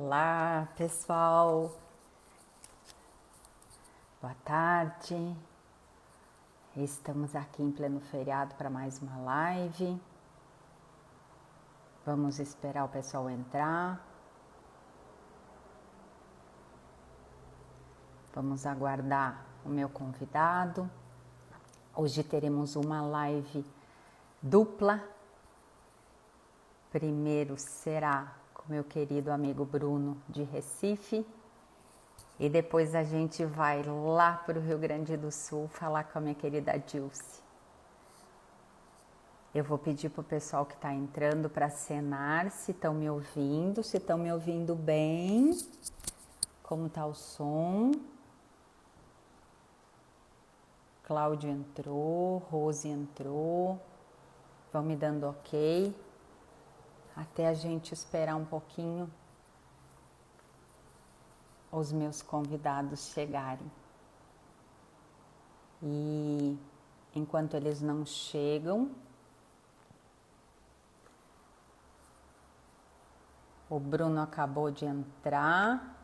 Olá, pessoal. Boa tarde. Estamos aqui em pleno feriado para mais uma live. Vamos esperar o pessoal entrar. Vamos aguardar o meu convidado. Hoje teremos uma live dupla. Primeiro será com meu querido amigo Bruno de Recife. E depois a gente vai lá para o Rio Grande do Sul falar com a minha querida Dilce. Eu vou pedir para o pessoal que está entrando para acenar se estão me ouvindo, se estão me ouvindo bem, como está o som. Cláudio entrou, Rose entrou, vão me dando ok, até a gente esperar um pouquinho os meus convidados chegarem. E enquanto eles não chegam, o Bruno acabou de entrar.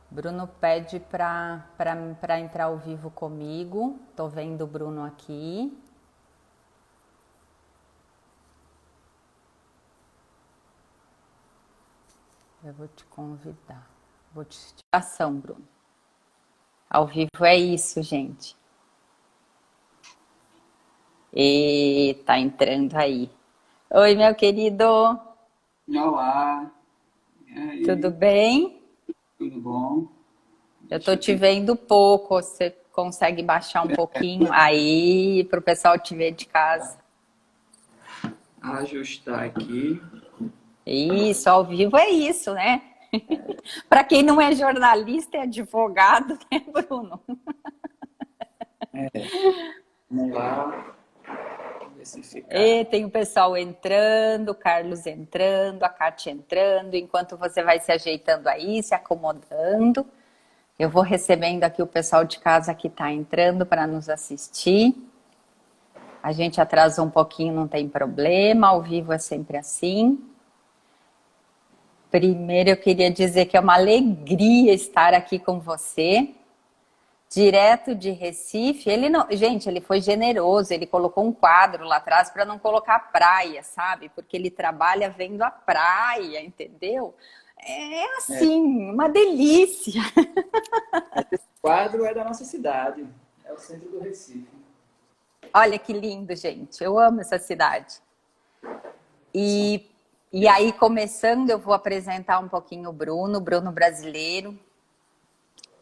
Bruno pede para entrar ao vivo comigo. Tô vendo o Bruno aqui. Eu vou te convidar. Vou te ação, Bruno. Ao vivo é isso, gente. E tá entrando aí. Oi, meu querido. Olá, e aí? Tudo bem? Tudo bom? Eu tô te vendo pouco. Você consegue baixar um pouquinho aí para o pessoal te ver de casa? Ajustar aqui. Isso, ao vivo é isso, né? Para quem não é jornalista, é advogado, né, Bruno? Vamos lá, ver se E fica. tem o pessoal entrando, o Carlos entrando, a Kátia entrando. Enquanto você vai se ajeitando aí, se acomodando, eu vou recebendo aqui o pessoal de casa que está entrando para nos assistir. A gente atrasou um pouquinho, não tem problema, ao vivo é sempre assim. Primeiro eu queria dizer que é uma alegria estar aqui com você, direto de Recife. Ele não, gente, ele foi generoso, ele colocou um quadro lá atrás para não colocar praia, sabe? Porque ele trabalha vendo a praia, entendeu? É assim, uma delícia. Esse quadro é da nossa cidade, é o centro do Recife. Olha que lindo, gente. Eu amo essa cidade. E aí, começando, eu vou apresentar um pouquinho o Bruno brasileiro.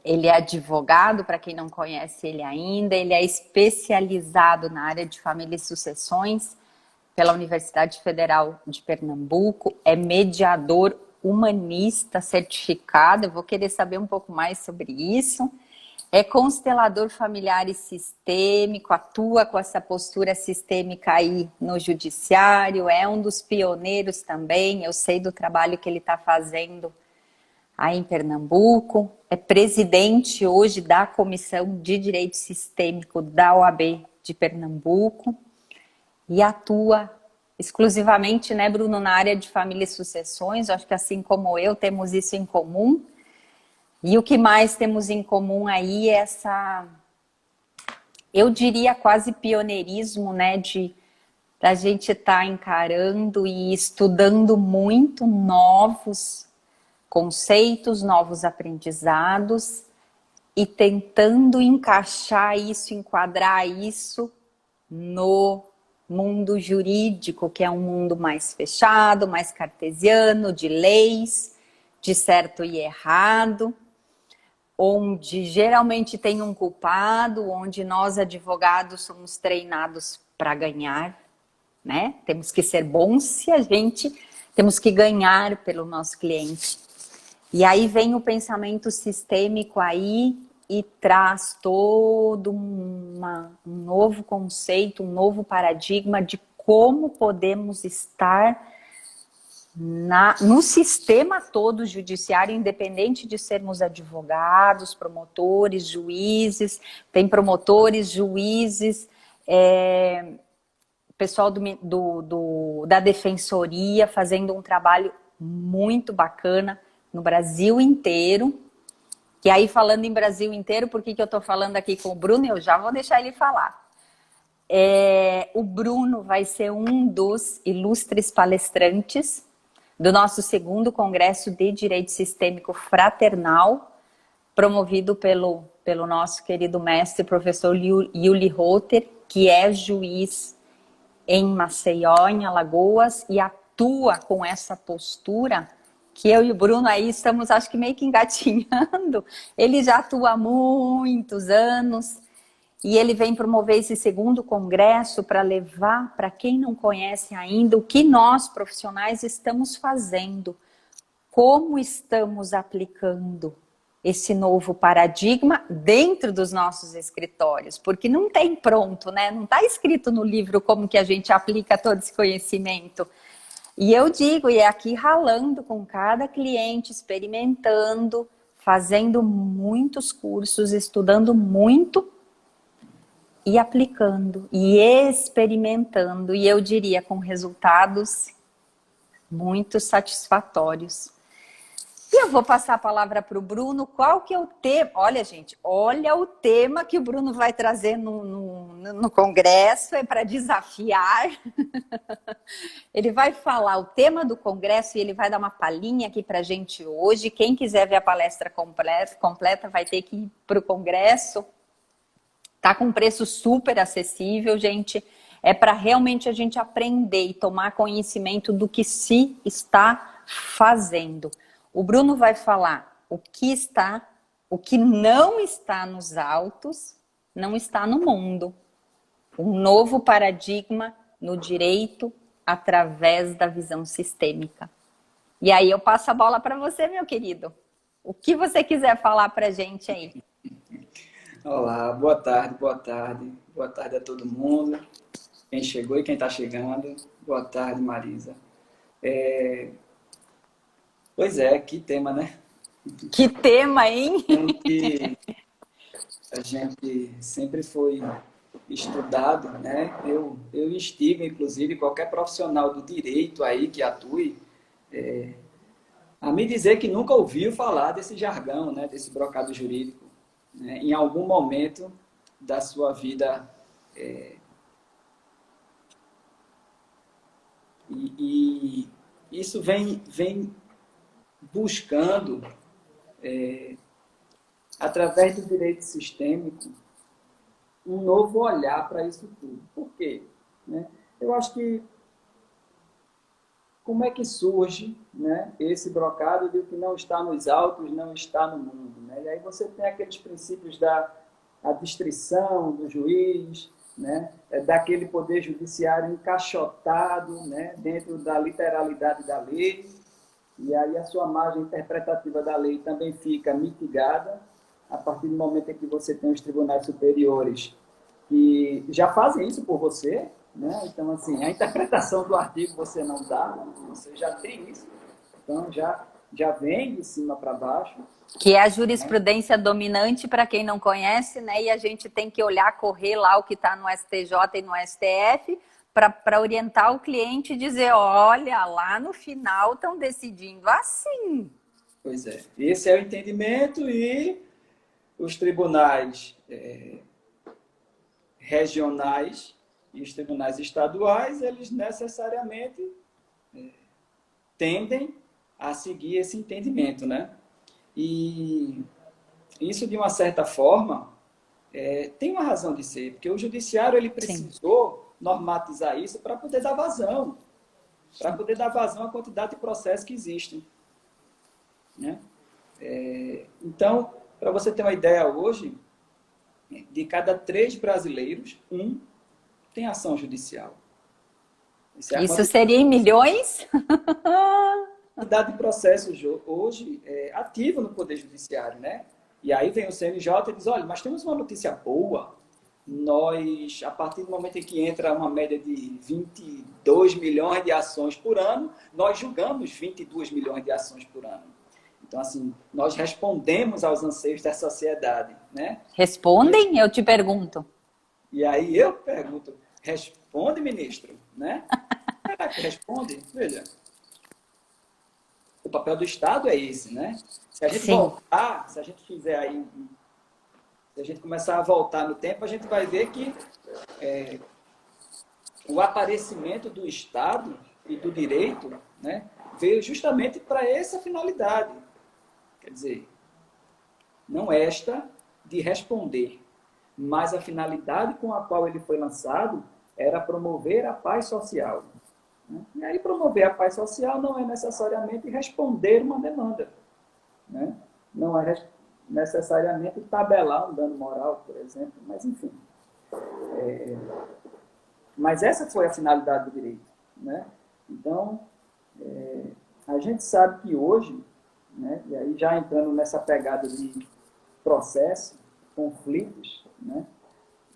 Ele é advogado, para quem não conhece ele ainda. Ele é especializado na área de família e sucessões pela Universidade Federal de Pernambuco. É mediador humanista certificado. Eu vou querer saber um pouco mais sobre isso. É constelador familiar e sistêmico, atua com essa postura sistêmica aí no judiciário, é um dos pioneiros também, eu sei do trabalho que ele está fazendo aí em Pernambuco, é presidente hoje da Comissão de Direito Sistêmico da OAB de Pernambuco e atua exclusivamente, né, Bruno, na área de família e sucessões. Acho que assim como eu, temos isso em comum. E o que mais temos em comum aí é essa, eu diria quase pioneirismo, né, de a gente estar encarando e estudando muito novos conceitos, novos aprendizados e tentando encaixar isso, enquadrar isso no mundo jurídico, que é um mundo mais fechado, mais cartesiano, de leis, de certo e errado, onde geralmente tem um culpado, onde nós advogados somos treinados para ganhar, né? Temos que ser bons se a gente temos que ganhar pelo nosso cliente. E aí vem o pensamento sistêmico aí e traz todo um novo conceito, um novo paradigma de como podemos estar no sistema todo judiciário, independente de sermos advogados, promotores, juízes, tem promotores, juízes, pessoal da defensoria fazendo um trabalho muito bacana no Brasil inteiro. E aí, falando em Brasil inteiro, por que eu estou falando aqui com o Bruno? Eu já vou deixar ele falar. O Bruno vai ser um dos ilustres palestrantes do nosso segundo Congresso de Direito Sistêmico Fraternal, promovido pelo nosso querido mestre, professor Yuli Rotter, que é juiz em Maceió, em Alagoas, e atua com essa postura que eu e o Bruno aí estamos, acho que meio que engatinhando. Ele já atua há muitos anos e ele vem promover esse segundo congresso para levar para quem não conhece ainda o que nós profissionais estamos fazendo, como estamos aplicando esse novo paradigma dentro dos nossos escritórios, porque não tem pronto, né? Não está escrito no livro como que a gente aplica todo esse conhecimento. E eu digo, e é aqui ralando com cada cliente, experimentando, fazendo muitos cursos, estudando muito e aplicando, e experimentando, e eu diria com resultados muito satisfatórios. E eu vou passar a palavra para o Bruno. Qual que é o tema? Olha, gente, olha o tema que o Bruno vai trazer no congresso, é para desafiar. Ele vai falar o tema do congresso e ele vai dar uma palhinha aqui para a gente hoje. Quem quiser ver a palestra completa vai ter que ir para o congresso. Tá com um preço super acessível, gente. É para realmente a gente aprender e tomar conhecimento do que se está fazendo. O Bruno vai falar o que não está nos autos, não está no mundo. Um novo paradigma no direito através da visão sistêmica. E aí eu passo a bola para você, meu querido. O que você quiser falar para a gente aí. Olá, boa tarde, boa tarde. Boa tarde a todo mundo. Quem chegou e quem está chegando. Boa tarde, Marisa. Pois é, que tema, né? Que tema, hein? A gente sempre foi estudado, né? Eu instigo, inclusive, qualquer profissional do direito aí que atue, a me dizer que nunca ouviu falar desse jargão, né? Desse brocado jurídico, né? Em algum momento da sua vida. E isso vem buscando, através do direito sistêmico, um novo olhar para isso tudo. Por quê? Né? Eu acho que como é que surge, né, esse brocado de o que não está nos autos, não está no mundo. Né? E aí você tem aqueles princípios da distrição do juiz, né, daquele poder judiciário encaixotado, né, dentro da literalidade da lei, e aí a sua margem interpretativa da lei também fica mitigada a partir do momento em que você tem os tribunais superiores que já fazem isso por você, né? Então, assim, a interpretação do artigo você não dá, você já tem isso, então já vem de cima para baixo. Que é a jurisprudência dominante, para quem não conhece, né? E a gente tem que olhar, correr lá o que está no STJ e no STF, para orientar o cliente e dizer, olha, lá no final estão decidindo assim. Pois é, esse é o entendimento e os tribunais regionais e os tribunais estaduais, eles necessariamente tendem a seguir esse entendimento, né? E isso, de uma certa forma, tem uma razão de ser, porque o judiciário ele precisou normatizar isso para poder dar vazão, à quantidade de processos que existem. Né? Então, para você ter uma ideia hoje, de cada 3 brasileiros, 1 tem ação judicial. Isso seria em milhões? A quantidade de processos hoje ativa no Poder Judiciário, né? E aí vem o CNJ e diz, olha, mas temos uma notícia boa. Nós, a partir do momento em que entra uma média de 22 milhões de ações por ano, nós julgamos 22 milhões de ações por ano. Então, assim, nós respondemos aos anseios da sociedade, né? Respondem? Eu te pergunto. E aí eu pergunto, responde, ministro, né? Será que responde? Veja, O papel do Estado é esse, né? Se a gente Sim. voltar, se a gente fizer aí, se a gente começar a voltar no tempo, a gente vai ver que o aparecimento do Estado e do direito, né, veio justamente para essa finalidade. Quer dizer, não esta de responder, mas a finalidade com a qual ele foi lançado era promover a paz social. Né? E aí promover a paz social não é necessariamente responder uma demanda. Né? Não é necessariamente tabelar um dano moral, por exemplo, mas enfim. Mas essa foi a finalidade do direito. Né? Então, a gente sabe que hoje, né, e aí já entrando nessa pegada de processo, conflitos, né,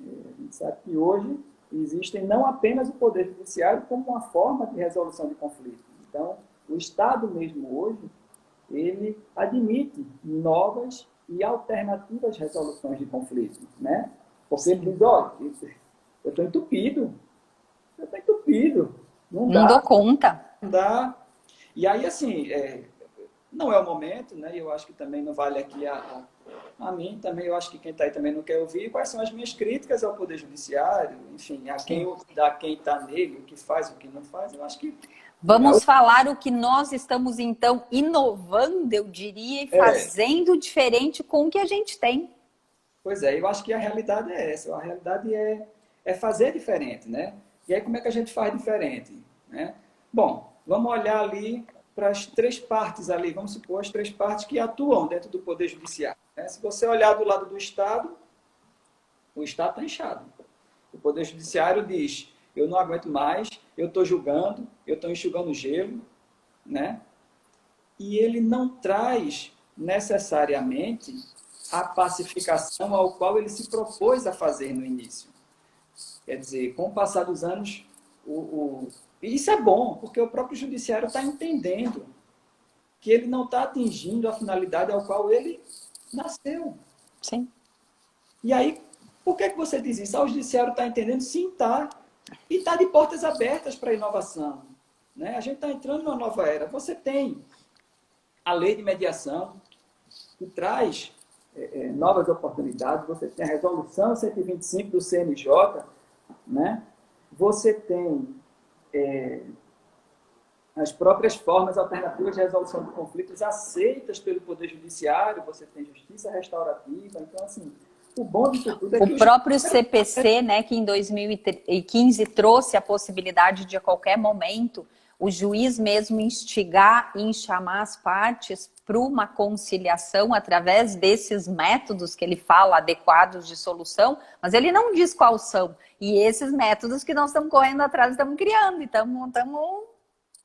a gente sabe que hoje existem não apenas o Poder Judiciário como uma forma de resolução de conflitos. Então, o Estado mesmo hoje, ele admite novas e alternativas resoluções de conflitos. Né? Porque ele diz, ó, eu estou entupido, não Não dou dá, conta. não dá. E aí, assim, não é o momento, né? Eu acho que também não vale aqui a mim, também eu acho que quem está aí também não quer ouvir quais são as minhas críticas ao Poder Judiciário, enfim, a quem está nele, o que faz, o que não faz, eu acho que... Vamos falar o que nós estamos, então, inovando, eu diria, e fazendo diferente com o que a gente tem. Pois é, eu acho que a realidade é essa, a realidade é fazer diferente, né? E aí como é que a gente faz diferente? Né? Bom, vamos olhar ali para as três partes ali, vamos supor as três partes que atuam dentro do Poder Judiciário. Né? Se você olhar do lado do Estado, o Estado está inchado. O Poder Judiciário diz, eu não aguento mais, eu estou julgando, eu estou enxugando gelo, né? E ele não traz necessariamente a pacificação ao qual ele se propôs a fazer no início. Quer dizer, com o passar dos anos, e isso é bom, porque o próprio judiciário está entendendo que ele não está atingindo a finalidade ao qual ele nasceu. Sim. E aí, por que você diz isso? O judiciário está entendendo? Sim, está. E está de portas abertas para a inovação. Né? A gente está entrando numa nova era. Você tem a lei de mediação, que traz novas oportunidades. Você tem a resolução 125 do CNJ, né? Você tem as próprias formas alternativas de resolução de conflitos aceitas pelo Poder Judiciário, você tem justiça restaurativa. Então, assim, o bom disso tudo é que o próprio CPC, né, que em 2015 trouxe a possibilidade de, a qualquer momento, o juiz mesmo instigar e chamar as partes para uma conciliação através desses métodos que ele fala adequados de solução, mas ele não diz quais são. E esses métodos que nós estamos correndo atrás, estamos criando, e estamos...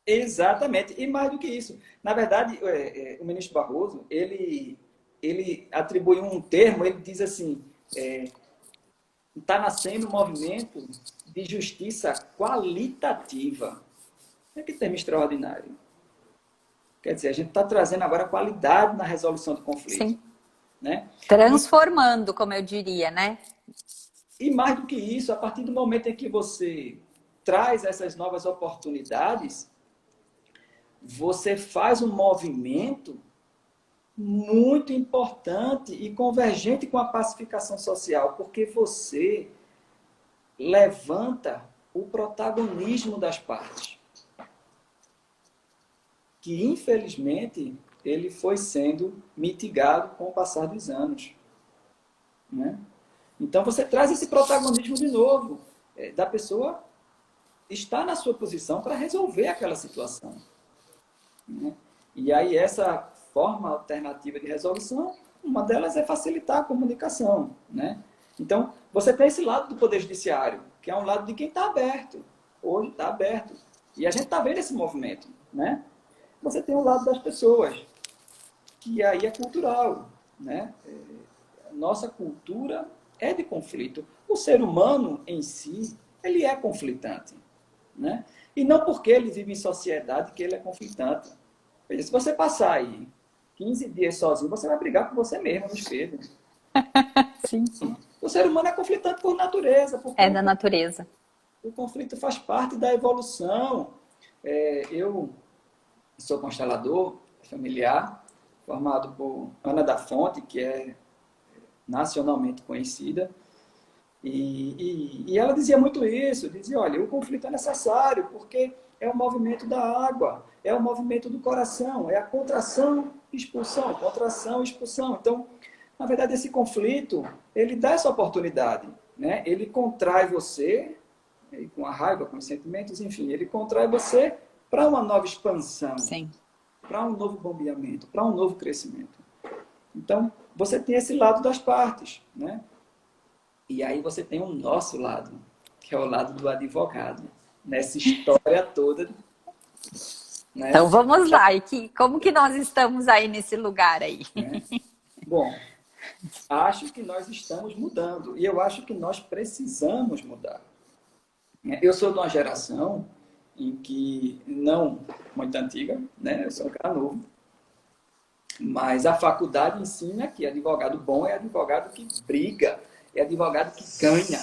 Exatamente. E mais do que isso. Na verdade, o ministro Barroso, ele atribui um termo, ele diz assim, está nascendo um movimento de justiça qualitativa. É que termo extraordinário. Quer dizer, a gente está trazendo agora qualidade na resolução de conflitos. Sim. Né? Transformando, como eu diria, né? E mais do que isso, a partir do momento em que você traz essas novas oportunidades, você faz um movimento muito importante e convergente com a pacificação social, porque você levanta o protagonismo das partes, que infelizmente ele foi sendo mitigado com o passar dos anos. Né? Então você traz esse protagonismo de novo, da pessoa estar na sua posição para resolver aquela situação. Né? E aí essa forma alternativa de resolução, uma delas é facilitar a comunicação. Né? Então, você tem esse lado do Poder Judiciário, que é um lado de quem está aberto. Hoje está aberto. E a gente está vendo esse movimento. Né? Você tem o lado das pessoas, que aí é cultural. Né? Nossa cultura é de conflito. O ser humano em si, ele é conflitante. Né? E não porque ele vive em sociedade que ele é conflitante. Se você passar aí 15 dias sozinho, você vai brigar com você mesmo no espelho. Sim. O ser humano é conflitante por natureza. É da natureza. O conflito faz parte da evolução. Eu sou constelador, familiar, formado por Ana da Fonte, que é nacionalmente conhecida. E ela dizia muito isso, dizia, olha, o conflito é necessário, porque é o movimento da água, é o movimento do coração, é a contração, expulsão, expulsão. Então, na verdade, esse conflito, ele dá essa oportunidade, né? Ele contrai você, com a raiva, com os sentimentos, enfim, ele contrai você para uma nova expansão, para um novo bombeamento, para um novo crescimento. Então, você tem esse lado das partes, né? E aí você tem o nosso lado, que é o lado do advogado, nessa história toda. Né? Então vamos lá, como que nós estamos aí nesse lugar aí? Né? Bom, acho que nós estamos mudando, e eu acho que nós precisamos mudar. Eu sou de uma geração em que, não muito antiga, né? Eu sou um cara novo, mas a faculdade ensina que advogado bom é advogado que briga, é advogado que ganha.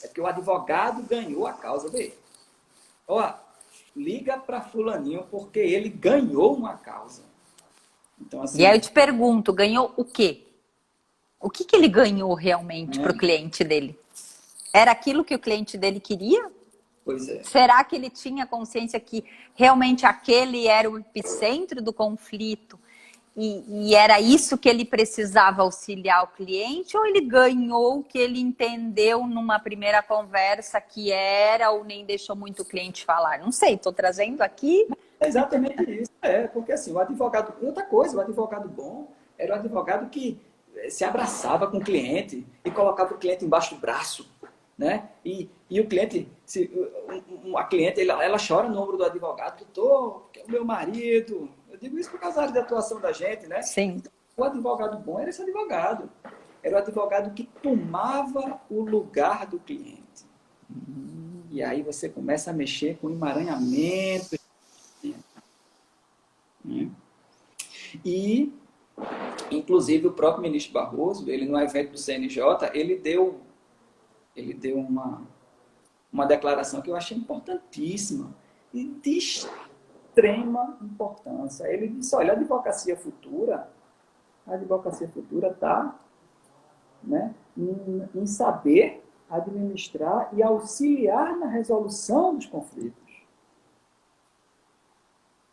É porque o advogado ganhou a causa dele. Ó, liga para fulaninho porque ele ganhou uma causa. Então, assim, e aí eu te pergunto, ganhou o quê? O que ele ganhou realmente para o cliente dele? Era aquilo que o cliente dele queria? Pois é. Será que ele tinha consciência que realmente aquele era o epicentro do conflito? E era isso que ele precisava auxiliar o cliente, ou ele ganhou o que ele entendeu numa primeira conversa que era, ou nem deixou muito o cliente falar? Não sei, estou trazendo aqui. É exatamente isso. Porque assim, o advogado, outra coisa, o advogado bom era o advogado que se abraçava com o cliente e colocava o cliente embaixo do braço, né? E o cliente, a cliente, ela chora no ombro do advogado, doutor, que é o meu marido. Eu digo isso por causa da área de atuação da gente, né? Sim. O advogado bom era esse advogado. Era o advogado que tomava o lugar do cliente. E aí você começa a mexer com emaranhamento. E, inclusive, o próprio ministro Barroso, ele no evento do CNJ, ele deu uma declaração que eu achei importantíssima e de extrema importância. Ele disse, olha, a advocacia futura está, né, em saber administrar e auxiliar na resolução dos conflitos.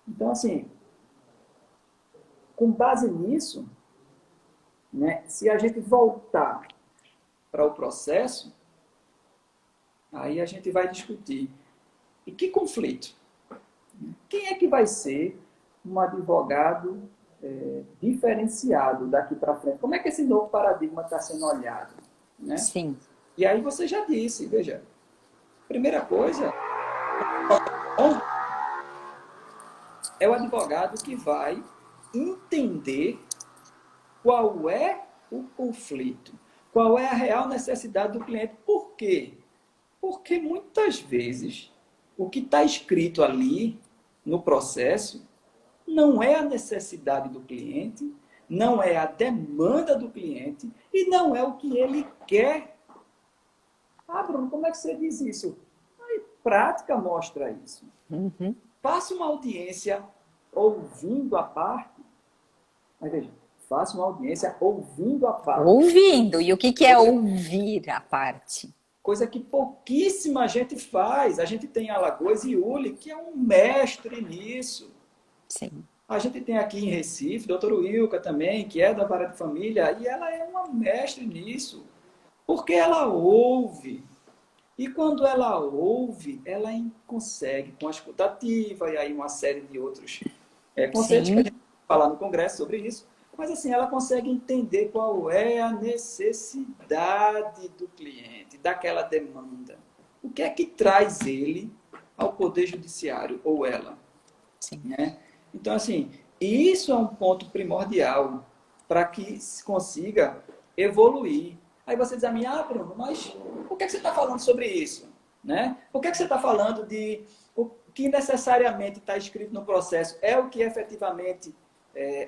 Então, assim, com base nisso, né, se a gente voltar para o processo, aí a gente vai discutir. E que conflito? Quem é que vai ser um advogado diferenciado daqui para frente? Como é que esse novo paradigma está sendo olhado? Né? Sim. E aí você já disse, veja, primeira coisa, é o advogado que vai entender qual é o conflito, qual é a real necessidade do cliente. Por quê? Porque muitas vezes o que está escrito ali no processo não é a necessidade do cliente, não é a demanda do cliente e não é o que ele quer. Ah, Bruno, como é que você diz isso? A prática mostra isso. Uhum. Faça uma audiência ouvindo a parte. Mas veja, faça uma audiência ouvindo a parte. Ouvindo. E o que é ouvir a parte? Coisa que pouquíssima gente faz. A gente tem Alagoas e Uli, que é um mestre nisso. Sim. A gente tem aqui em Recife, doutora Wilka também, que é da vara de família, e ela é uma mestre nisso. Porque ela ouve. E quando ela ouve, ela consegue, com a escutativa, e aí uma série de outros conceitos que a gente vai falar no congresso sobre isso, mas assim, ela consegue entender qual é a necessidade do cliente, daquela demanda. O que é que traz ele ao Poder Judiciário, ou ela? Sim. Né? Então, assim, isso é um ponto primordial para que se consiga evoluir. Aí você diz a mim, Bruno, mas por que você está falando sobre isso? Né? Por que você está falando de o que necessariamente está escrito no processo é o que efetivamente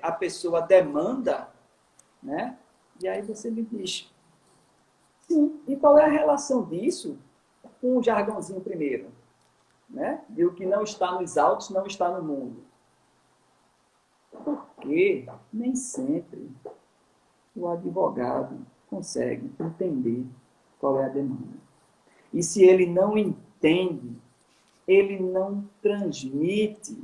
a pessoa demanda? Né? E aí você me diz, sim, e qual é a relação disso com o jargãozinho primeiro? Né? De o que não está nos autos não está no mundo. Porque nem sempre o advogado consegue entender qual é a demanda. E se ele não entende, ele não transmite.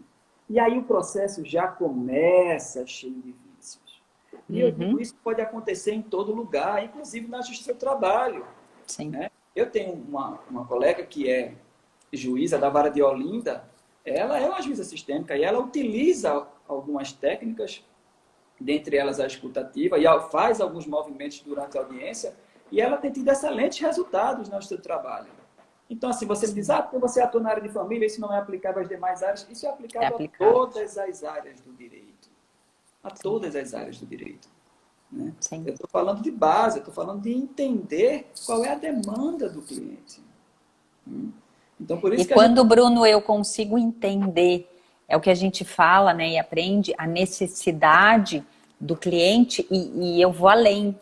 E aí o processo já começa cheio de vícios. E eu digo, isso pode acontecer em todo lugar, inclusive na justiça do trabalho. Sim. Né? Eu tenho uma colega que é juíza da vara de Olinda, ela é uma juíza sistêmica e ela utiliza algumas técnicas, dentre elas a escutativa, e faz alguns movimentos durante a audiência, e ela tem tido excelentes resultados no seu trabalho. Então, assim, você me diz, porque você atua na área de família, isso não é aplicável às demais áreas. Isso é aplicável a todas as áreas do direito. A todas as áreas do direito. Né? Eu estou falando de base, eu estou falando de entender qual é a demanda do cliente. Então, por isso e quando, Bruno, eu consigo entender, é o que a gente fala, né, e aprende, a necessidade do cliente, e eu vou além,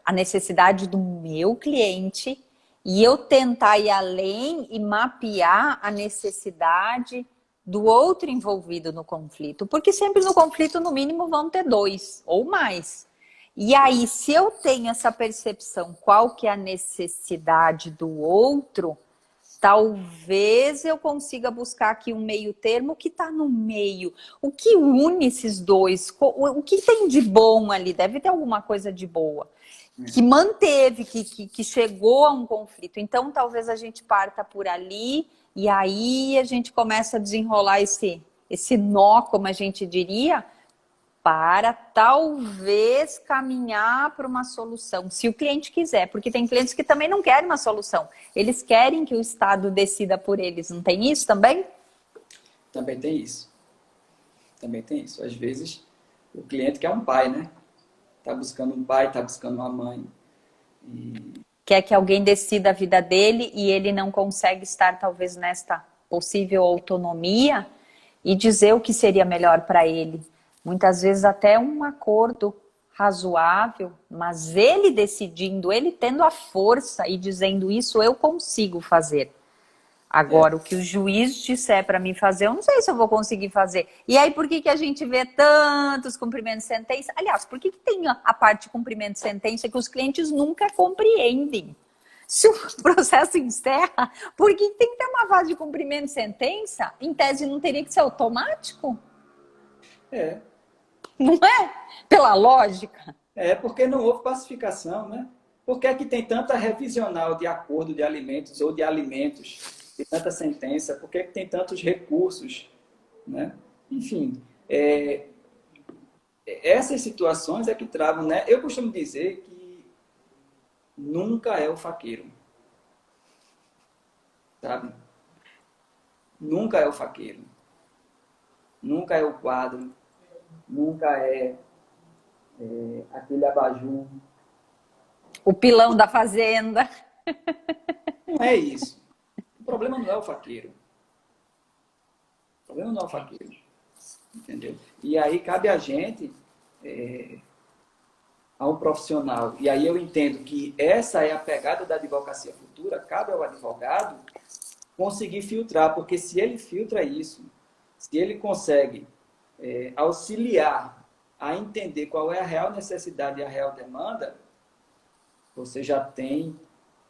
a necessidade do meu cliente, e eu tentar ir além e mapear a necessidade do outro envolvido no conflito, porque sempre no conflito, no mínimo, vão ter dois ou mais. E aí, se eu tenho essa percepção, qual que é a necessidade do outro, talvez eu consiga buscar aqui um meio termo que está no meio. O que une esses dois? O que tem de bom ali? Deve ter alguma coisa de boa. Que manteve, que chegou a um conflito. Então, talvez a gente parta por ali e aí a gente começa a desenrolar esse nó, como a gente diria, para talvez caminhar para uma solução, se o cliente quiser, porque tem clientes que também não querem uma solução, eles querem que o Estado decida por eles, não tem isso também? Também tem isso. Também tem isso. Às vezes, o cliente quer um pai, né? Está buscando um pai, está buscando uma mãe. Quer que alguém decida a vida dele e ele não consegue estar, talvez, nesta possível autonomia e dizer o que seria melhor para ele. Muitas vezes até um acordo razoável, mas ele decidindo, ele tendo a força e dizendo isso eu consigo fazer. Agora, o que o juiz disser para mim fazer, eu não sei se eu vou conseguir fazer. E aí, por que a gente vê tantos cumprimentos de sentença? Aliás, por que tem a parte de cumprimento de sentença que os clientes nunca compreendem? Se o processo encerra, por que tem que ter uma fase de cumprimento de sentença? Em tese, não teria que ser automático? É. Não é? Pela lógica. É porque não houve pacificação, né? Por que é que tem tanta revisional de acordo de alimentos ou de alimentos? Tem tanta sentença? Por que é que tem tantos recursos? Né? Enfim, essas situações é que travam, né? Eu costumo dizer que nunca é o faqueiro. Sabe? Nunca é o faqueiro. Nunca é o quadro. Nunca é aquele abajur. O pilão da fazenda. Não é isso. O problema não é o faqueiro. O problema não é o faqueiro. Entendeu? E aí cabe a gente, a um profissional, e aí eu entendo que essa é a pegada da advocacia futura, cabe ao advogado conseguir filtrar, porque se ele filtra isso, se ele consegue auxiliar a entender qual é a real necessidade e a real demanda, você já tem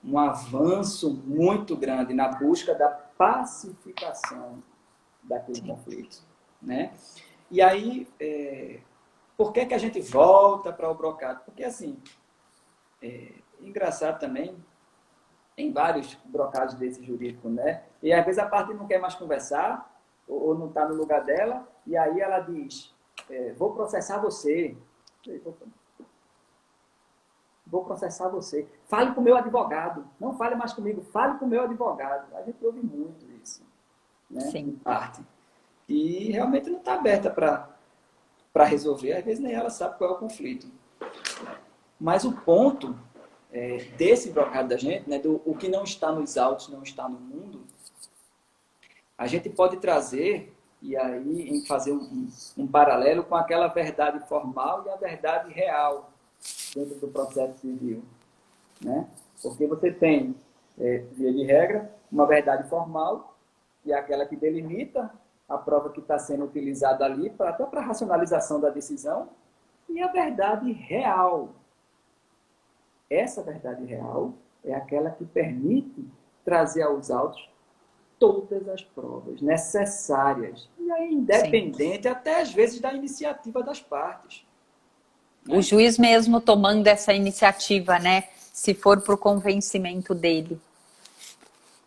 um avanço muito grande na busca da pacificação daquele conflito. Né? E aí, por que a gente volta para o brocado? Porque, assim, engraçado também, tem vários brocados desse jurídico, né? E às vezes a parte não quer mais conversar, ou não está no lugar dela, e aí ela diz, vou processar você. Vou processar você. Fale com o meu advogado. Não fale mais comigo, fale com o meu advogado. A gente ouve muito isso, né? Sim. Em parte. E realmente não está aberta para resolver. Às vezes nem ela sabe qual é o conflito. Mas o ponto desse brocado da gente, né, o que não está nos autos, não está no mundo, a gente pode trazer e aí fazer um paralelo com aquela verdade formal e a verdade real dentro do processo civil. Né? Porque você tem, via de regra, uma verdade formal, que é aquela que delimita a prova que está sendo utilizada ali, até para racionalização da decisão, e a verdade real. Essa verdade real é aquela que permite trazer aos autos todas as provas necessárias, e aí independente, sim, até às vezes da iniciativa das partes. Né? O juiz mesmo tomando essa iniciativa, né? Se for para o convencimento dele.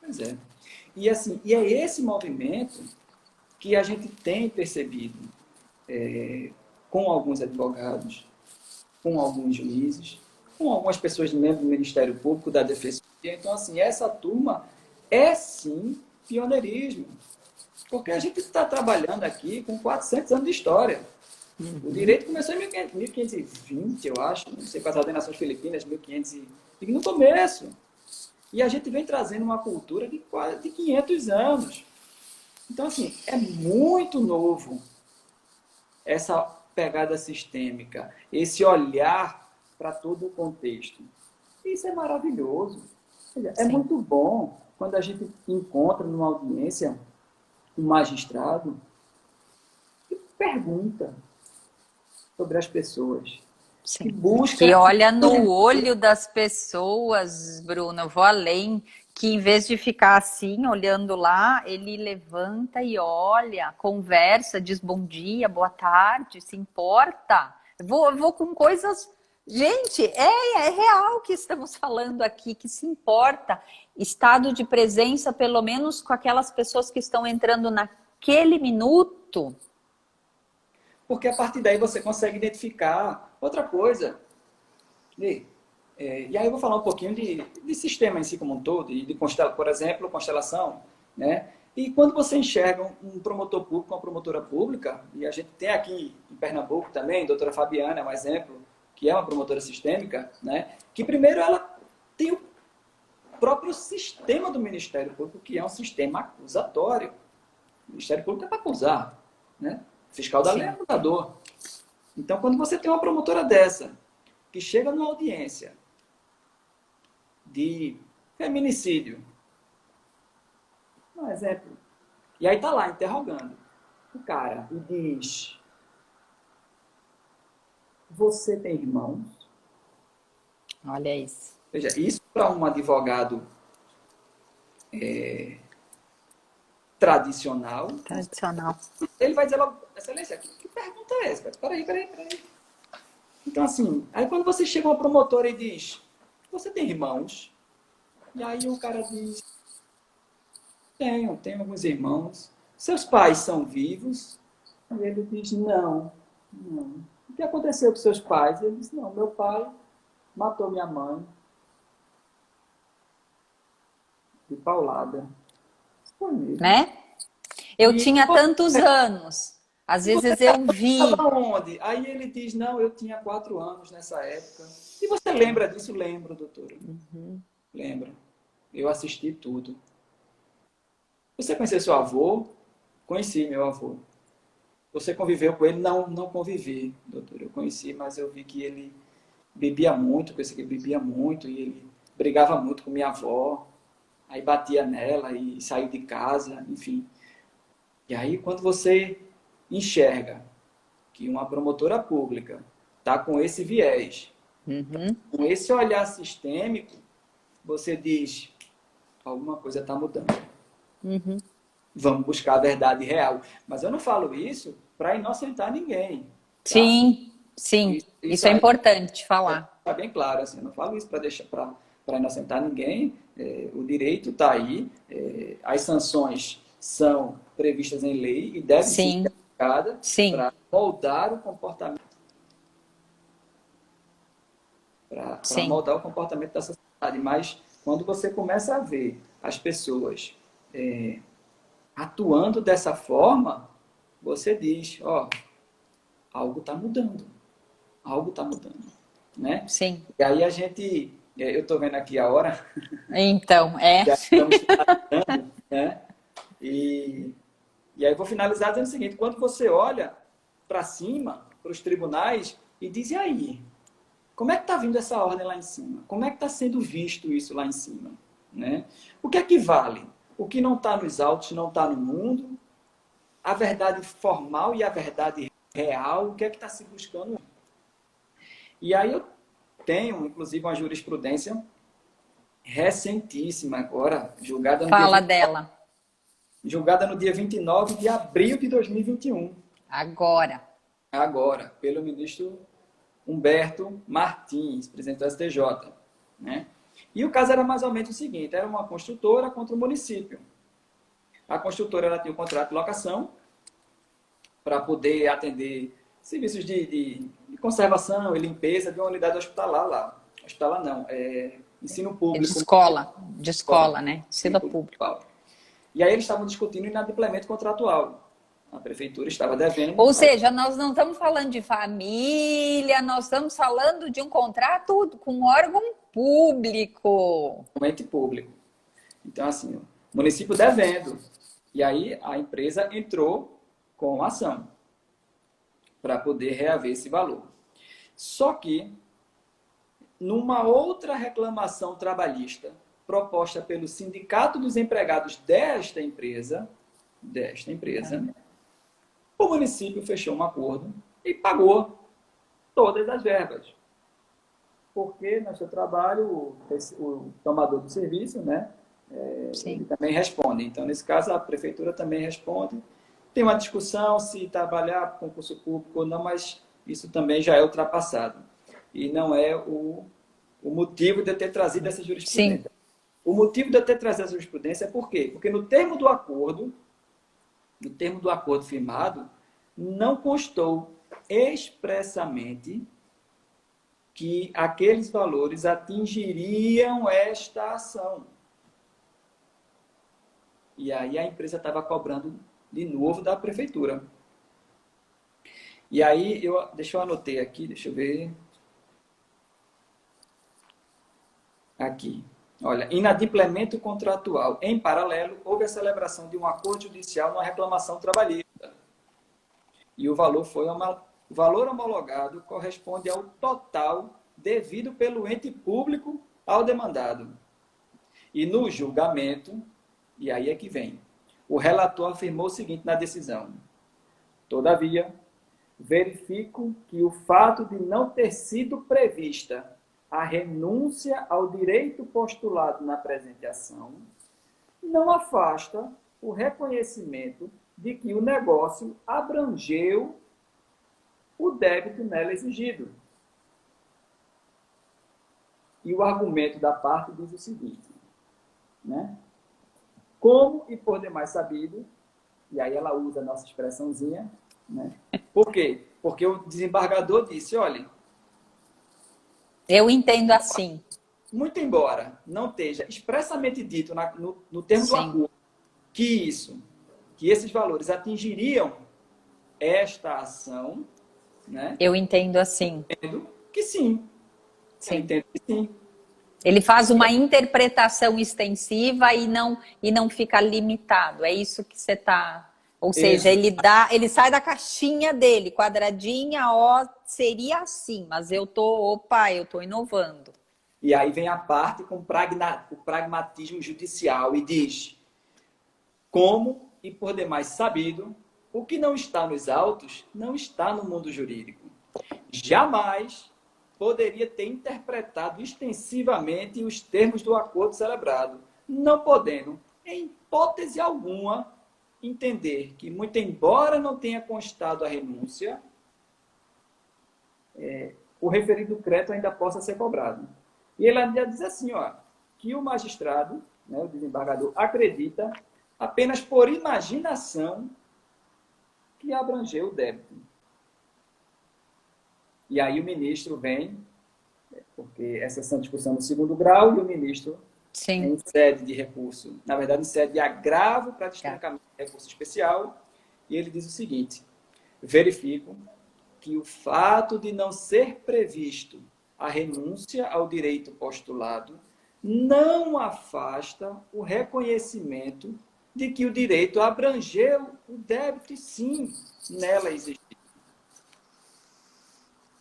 Pois é. E, assim, e é esse movimento que a gente tem percebido com alguns advogados, com alguns juízes, com algumas pessoas membros do Ministério Público, da Defensoria. Então, assim, essa turma é, sim, pioneirismo. Porque a gente está trabalhando aqui com 400 anos de história. O direito começou em 1520, eu acho, não sei, com as ordenações filipinas, 1500, no começo. E a gente vem trazendo uma cultura de quase de 500 anos. Então, assim, é muito novo essa pegada sistêmica, esse olhar para todo o contexto. Isso é maravilhoso. É muito bom quando a gente encontra numa audiência um magistrado que pergunta sobre as pessoas. Sim. Que busca... Que olha no olho das pessoas, Bruno, eu vou além, que em vez de ficar assim, olhando lá, ele levanta e olha, conversa, diz bom dia, boa tarde, se importa. Eu vou com coisas... Gente, é real que estamos falando aqui, que se importa. Estado de presença, pelo menos com aquelas pessoas que estão entrando naquele minuto. Porque a partir daí você consegue identificar outra coisa. E aí eu vou falar um pouquinho de sistema em si como um todo, e de por exemplo, constelação, né? E quando você enxerga um promotor público, uma promotora pública, e a gente tem aqui em Pernambuco também, a doutora Fabiana é um exemplo, que é uma promotora sistêmica, né? Que primeiro ela tem o próprio sistema do Ministério Público, que é um sistema acusatório. O Ministério Público é para acusar, né? O fiscal da lei é acusador. Então, quando você tem uma promotora dessa, que chega numa audiência de feminicídio, um exemplo, e aí está lá interrogando o cara e diz: você tem irmãos? Olha isso. Veja, isso para um advogado tradicional. Ele vai dizer logo: excelência, que pergunta é essa? Peraí. Então, assim, aí quando você chega a uma promotora e diz: você tem irmãos? E aí o cara diz: tenho alguns irmãos. Seus pais são vivos? E ele diz: não. O que aconteceu com seus pais? Ele diz: não, meu pai matou minha mãe de paulada. Isso foi mesmo. Né? Eu tinha tantos anos. Às vezes eu vi. Onde? Aí ele diz: não, eu tinha 4 anos nessa época. E você lembra disso? Lembro, doutora. Lembro. Eu assisti tudo. Você conheceu seu avô? Conheci meu avô. Você conviveu com ele? Não convivi, doutor. Eu conheci, mas eu vi que ele bebia muito, pensei que ele bebia muito, e ele brigava muito com minha avó, aí batia nela e saiu de casa, enfim. E aí, quando você enxerga que uma promotora pública está com esse viés, com esse olhar sistêmico, você diz: alguma coisa está mudando. Vamos buscar a verdade real. Mas eu não falo isso para inocentar ninguém. Tá? Sim. Isso é importante falar. Está bem claro. Assim, eu não falo isso para inocentar ninguém. O direito está aí. As sanções são previstas em lei e devem ser aplicadas para moldar o comportamento. Para moldar o comportamento da sociedade. Mas quando você começa a ver as pessoas atuando dessa forma, você diz: algo está mudando. Algo está mudando. Né? Sim. E aí a gente... Eu estou vendo aqui a hora. Então, Já estamos finalizando, né? E aí eu vou finalizar dizendo o seguinte: quando você olha para cima, para os tribunais, e diz: e aí? Como é que está vindo essa ordem lá em cima? Como é que está sendo visto isso lá em cima? Né? O que é que vale? O que não está nos autos não está no mundo? a verdade formal e a verdade real, o que é que está se buscando. E aí eu tenho, inclusive, uma jurisprudência recentíssima agora, Fala dela. julgada no dia 29 de abril de 2021. Agora. Agora, pelo ministro Humberto Martins, presidente do STJ. Né? E o caso era mais ou menos o seguinte, era uma construtora contra o município. A construtora ela tinha um contrato de locação para poder atender serviços de conservação e limpeza de uma unidade hospitalar lá. Hospitalar não, ensino público. De escola, né? Ensino público. E aí eles estavam discutindo inadimplemento contratual. A prefeitura estava devendo. Ou seja, nós não estamos falando de família, nós estamos falando de um contrato com um órgão público. Um ente público. Então, assim, o município devendo. E aí a empresa entrou com a ação para poder reaver esse valor. Só que, numa outra reclamação trabalhista proposta pelo Sindicato dos Empregados desta empresa, o município fechou um acordo e pagou todas as verbas. Porque no seu trabalho, o tomador do serviço, né, ele também responde. Então, nesse caso, a prefeitura também responde. Tem uma discussão se trabalhar com concurso público ou não, mas isso também já é ultrapassado. E não é o motivo de eu ter trazido essa jurisprudência. Sim. O motivo de eu ter trazido essa jurisprudência é por quê? Porque no termo do acordo firmado, não constou expressamente que aqueles valores atingiriam esta ação. E aí a empresa estava cobrando de novo da prefeitura. E aí, deixa eu anotar aqui, deixa eu ver. Aqui. Olha, inadimplemento contratual. Em paralelo, houve a celebração de um acordo judicial numa reclamação trabalhista. E o valor homologado corresponde ao total devido pelo ente público ao demandado. E no julgamento, e aí é que vem, o relator afirmou o seguinte na decisão: todavia, verifico que o fato de não ter sido prevista a renúncia ao direito postulado na presente ação não afasta o reconhecimento de que o negócio abrangeu o débito nela exigido. E o argumento da parte diz o seguinte, né? Como e por demais sabido, e aí ela usa a nossa expressãozinha, né? Por quê? Porque o desembargador disse, olha... Eu entendo assim. Muito embora não esteja expressamente dito no termo do acordo que esses valores atingiriam esta ação, né? Eu entendo assim. Entendo que sim. Sim. Eu entendo que sim. Ele faz uma interpretação extensiva e não fica limitado. É isso que você está... Ou seja, ele sai da caixinha dele, quadradinha, ó, seria assim, mas eu tô inovando. E aí vem a parte com o pragmatismo judicial e diz, como e por demais sabido, o que não está nos autos não está no mundo jurídico. Jamais poderia ter interpretado extensivamente os termos do acordo celebrado, não podendo, em hipótese alguma, entender que, muito embora não tenha constado a renúncia, o referido crédito ainda possa ser cobrado. E ele ainda diz assim, ó, que o magistrado, né, o desembargador, acredita apenas por imaginação que abrangeu o débito. E aí o ministro vem, porque essa é uma discussão no segundo grau, e o ministro, em sede de recurso, na verdade, em sede de agravo para destacar recurso especial, e ele diz o seguinte, verifico que o fato de não ser previsto a renúncia ao direito postulado não afasta o reconhecimento de que o direito abrangeu o débito, sim, nela existir.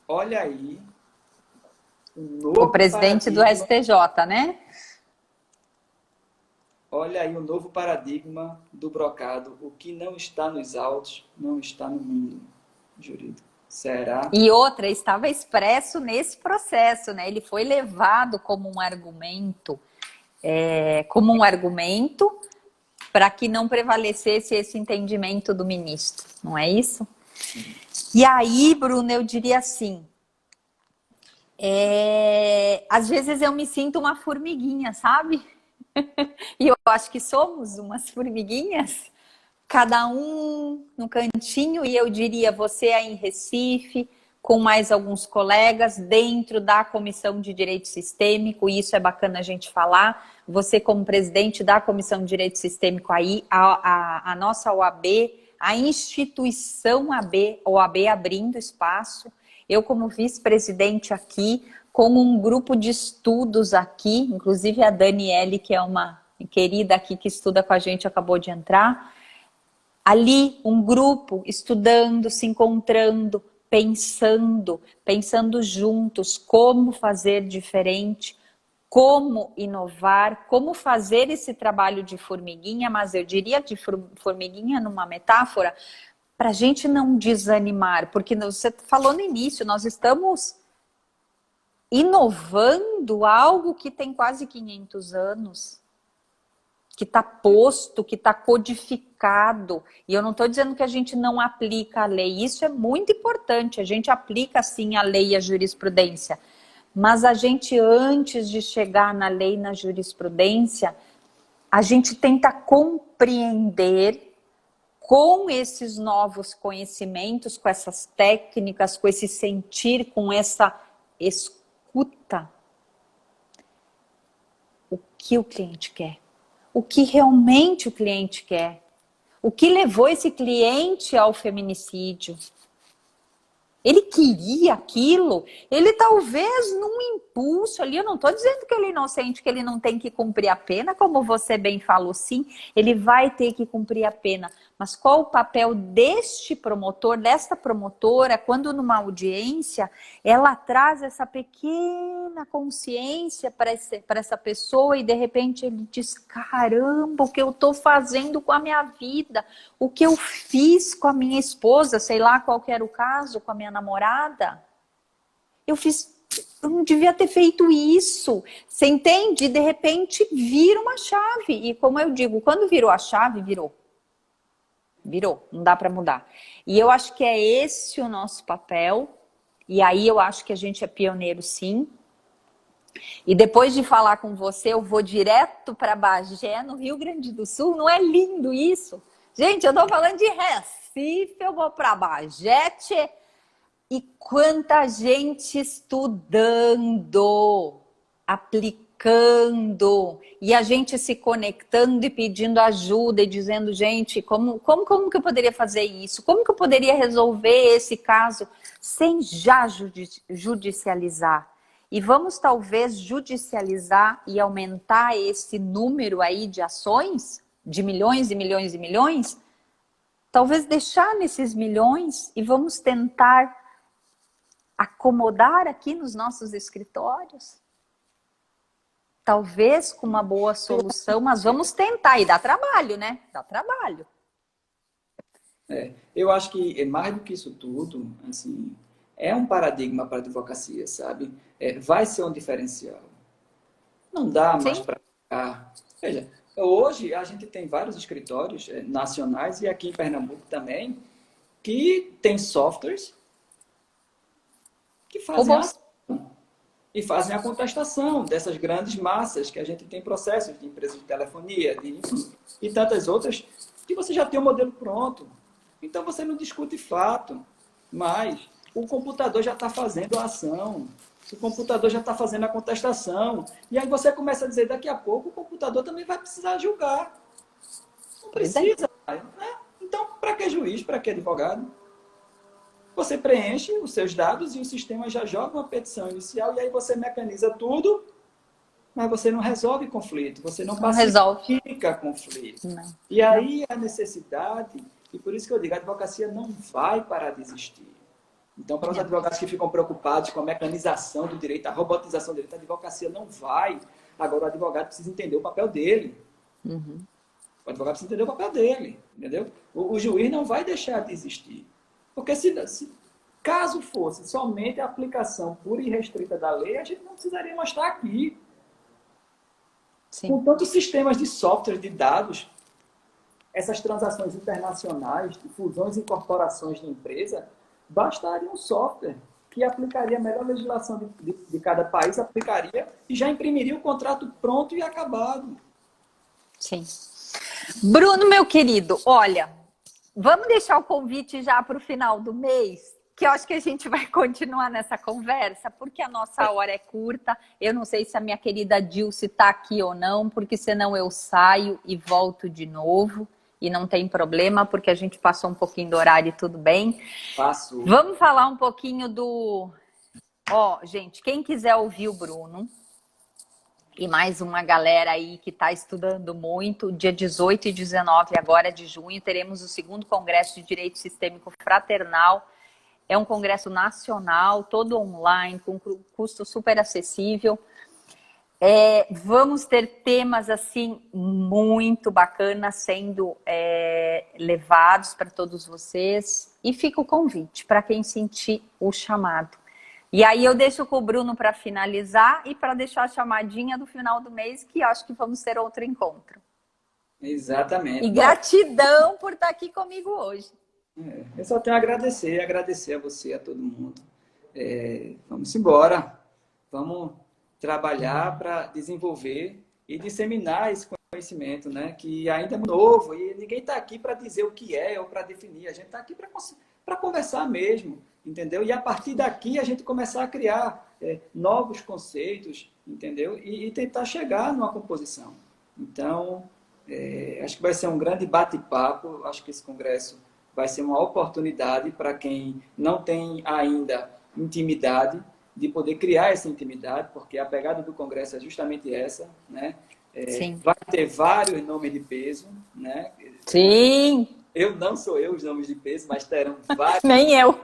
Olha aí. O presidente do STJ, né? Olha aí o novo paradigma do brocado. O que não está nos autos, não está no mundo jurídico. Será? E outra, estava expresso nesse processo, né? Ele foi levado como um argumento para que não prevalecesse esse entendimento do ministro, não é isso? E aí, Bruno, eu diria assim, às vezes eu me sinto uma formiguinha, sabe? E eu acho que somos umas formiguinhas, cada um no cantinho, e eu diria você aí em Recife, com mais alguns colegas, dentro da Comissão de Direito Sistêmico, e isso é bacana a gente falar. Você, como presidente da Comissão de Direito Sistêmico aí, a nossa OAB, a instituição OAB abrindo espaço, eu como vice-presidente aqui, com um grupo de estudos aqui, inclusive a Daniele, que é uma querida aqui que estuda com a gente, acabou de entrar. Ali, um grupo estudando, se encontrando, pensando juntos como fazer diferente, como inovar, como fazer esse trabalho de formiguinha, mas eu diria de formiguinha numa metáfora, para a gente não desanimar, porque você falou no início, nós estamos inovando algo que tem quase 500 anos, que está posto, que está codificado. E eu não estou dizendo que a gente não aplica a lei, isso é muito importante, a gente aplica sim a lei e a jurisprudência. Mas a gente, antes de chegar na lei e na jurisprudência, a gente tenta compreender com esses novos conhecimentos, com essas técnicas, com esse sentir, com essa escuta, o que o cliente quer. O que realmente o cliente quer. O que levou esse cliente ao feminicídio. Ele queria aquilo, ele talvez num impulso ali, eu não estou dizendo que ele é inocente, que ele não tem que cumprir a pena, como você bem falou, sim, ele vai ter que cumprir a pena. Mas qual o papel deste promotor, desta promotora, quando numa audiência, ela traz essa pequena consciência para essa pessoa e de repente ele diz, caramba, o que eu estou fazendo com a minha vida, o que eu fiz com a minha esposa, sei lá qual que era o caso, com a minha namorada, eu não devia ter feito isso. Você entende? De repente vira uma chave. E como eu digo, quando virou a chave, virou. Virou, não dá para mudar. E eu acho que é esse o nosso papel. E aí eu acho que a gente é pioneiro, sim. E depois de falar com você, eu vou direto para Bagé, no Rio Grande do Sul. Não é lindo isso? Gente, eu tô falando de Recife, eu vou para Bagé, tchê. E quanta gente estudando, aplicando, e a gente se conectando e pedindo ajuda e dizendo, gente, como que eu poderia fazer isso? Como que eu poderia resolver esse caso sem já judicializar? E vamos talvez judicializar e aumentar esse número aí de ações, de milhões e milhões e milhões, talvez deixar nesses milhões e vamos tentar acomodar aqui nos nossos escritórios. Talvez com uma boa solução, mas vamos tentar. E dá trabalho, né? Dá trabalho. Eu acho que mais do que isso tudo, assim, é um paradigma para a advocacia, sabe? Vai ser um diferencial. Não dá mais Sim. para ficar. Veja, hoje a gente tem vários escritórios nacionais e aqui em Pernambuco também que tem softwares que fazem a ação e fazem a contestação dessas grandes massas que a gente tem processos de empresas de telefonia e tantas outras que você já tem o modelo pronto. Então você não discute fato, mas o computador já está fazendo a ação, o computador já está fazendo a contestação. E aí você começa a dizer, daqui a pouco o computador também vai precisar julgar. Não precisa, né? Então, para que juiz, para que advogado? Você preenche os seus dados e o sistema já joga uma petição inicial e aí você mecaniza tudo, mas você não resolve conflito, você não pacifica conflito. Não. E aí a necessidade, e por isso que eu digo, a advocacia não vai parar de existir. Então, para os advogados que ficam preocupados com a mecanização do direito, a robotização do direito, a advocacia não vai. Agora, o advogado precisa entender o papel dele. O advogado precisa entender o papel dele, entendeu? O juiz não vai deixar de existir. Porque caso fosse somente a aplicação pura e restrita da lei, a gente não precisaria mais estar aqui. Sim. Com tantos sistemas de software, de dados, essas transações internacionais, de fusões e incorporações de empresa, bastaria um software que aplicaria a melhor legislação de cada país, aplicaria e já imprimiria o contrato pronto e acabado. Sim. Bruno, meu querido, olha, vamos deixar o convite já para o final do mês, que eu acho que a gente vai continuar nessa conversa, porque a nossa hora é curta. Eu não sei se a minha querida Dilce está aqui ou não, porque senão eu saio e volto de novo. E não tem problema, porque a gente passou um pouquinho do horário e tudo bem. Passo. Vamos falar um pouquinho do... Ó, gente, quem quiser ouvir o Bruno... E mais uma galera aí que está estudando muito. Dia 18 e 19 agora de junho, teremos o segundo Congresso de Direito Sistêmico Fraternal. É um congresso nacional, todo online, com custo super acessível. Vamos ter temas assim muito bacanas sendo levados para todos vocês. E fica o convite para quem sentir o chamado. E aí eu deixo com o Bruno para finalizar e para deixar a chamadinha do final do mês, que acho que vamos ter outro encontro. Exatamente. E gratidão por estar aqui comigo hoje. Eu só tenho a agradecer a você, a todo mundo. Vamos embora. Vamos trabalhar para desenvolver e disseminar esse conhecimento, né? Que ainda é novo e ninguém está aqui para dizer o que é ou para definir. A gente está aqui para conversar mesmo. Entendeu? E a partir daqui a gente começar a criar novos conceitos, entendeu? E tentar chegar numa composição. Então, acho que vai ser um grande bate-papo, acho que esse congresso vai ser uma oportunidade para quem não tem ainda intimidade, de poder criar essa intimidade, porque a pegada do congresso é justamente essa, né? Vai ter vários nomes de peso, né? Sim! Não sou eu os nomes de peso, mas terão vários. Nem eu.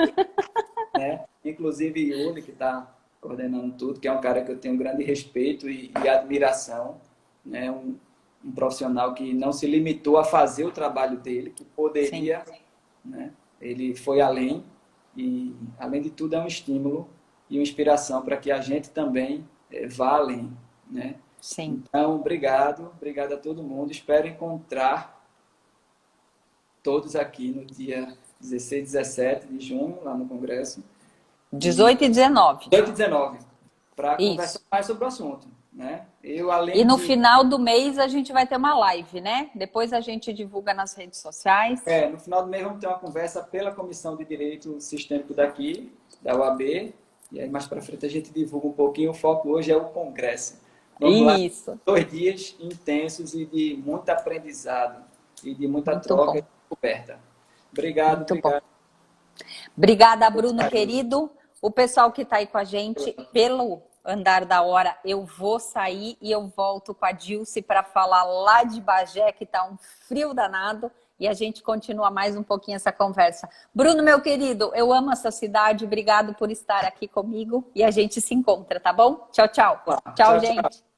Né? Inclusive Yuri, que está coordenando tudo, que é um cara que eu tenho grande respeito e admiração, né? Um profissional que não se limitou a fazer o trabalho dele, que poderia, né? Ele foi além e, além de tudo, é um estímulo e uma inspiração para que a gente também vá além, né? Sim. Então, obrigado a todo mundo. Espero encontrar todos aqui no dia 16 e 17 de junho, lá no Congresso. 18 e 19. 18 e 19, para conversar mais sobre o assunto. Né? E no final do mês a gente vai ter uma live, né? Depois a gente divulga nas redes sociais. No final do mês vamos ter uma conversa pela Comissão de Direito Sistêmico daqui, da UAB. E aí mais para frente a gente divulga um pouquinho. O foco hoje é o Congresso. Vamos Isso. lá. 2 dias intensos e de muito aprendizado. E de muita troca e descoberta. Obrigado, muito bom. Obrigada, Bruno, querido. O pessoal que está aí com a gente, pelo andar da hora, eu vou sair e eu volto com a Dilce para falar lá de Bagé, que está um frio danado, e a gente continua mais um pouquinho essa conversa. Bruno, meu querido, eu amo essa cidade, obrigado por estar aqui comigo e a gente se encontra, tá bom? Tchau, tchau. Tchau, gente.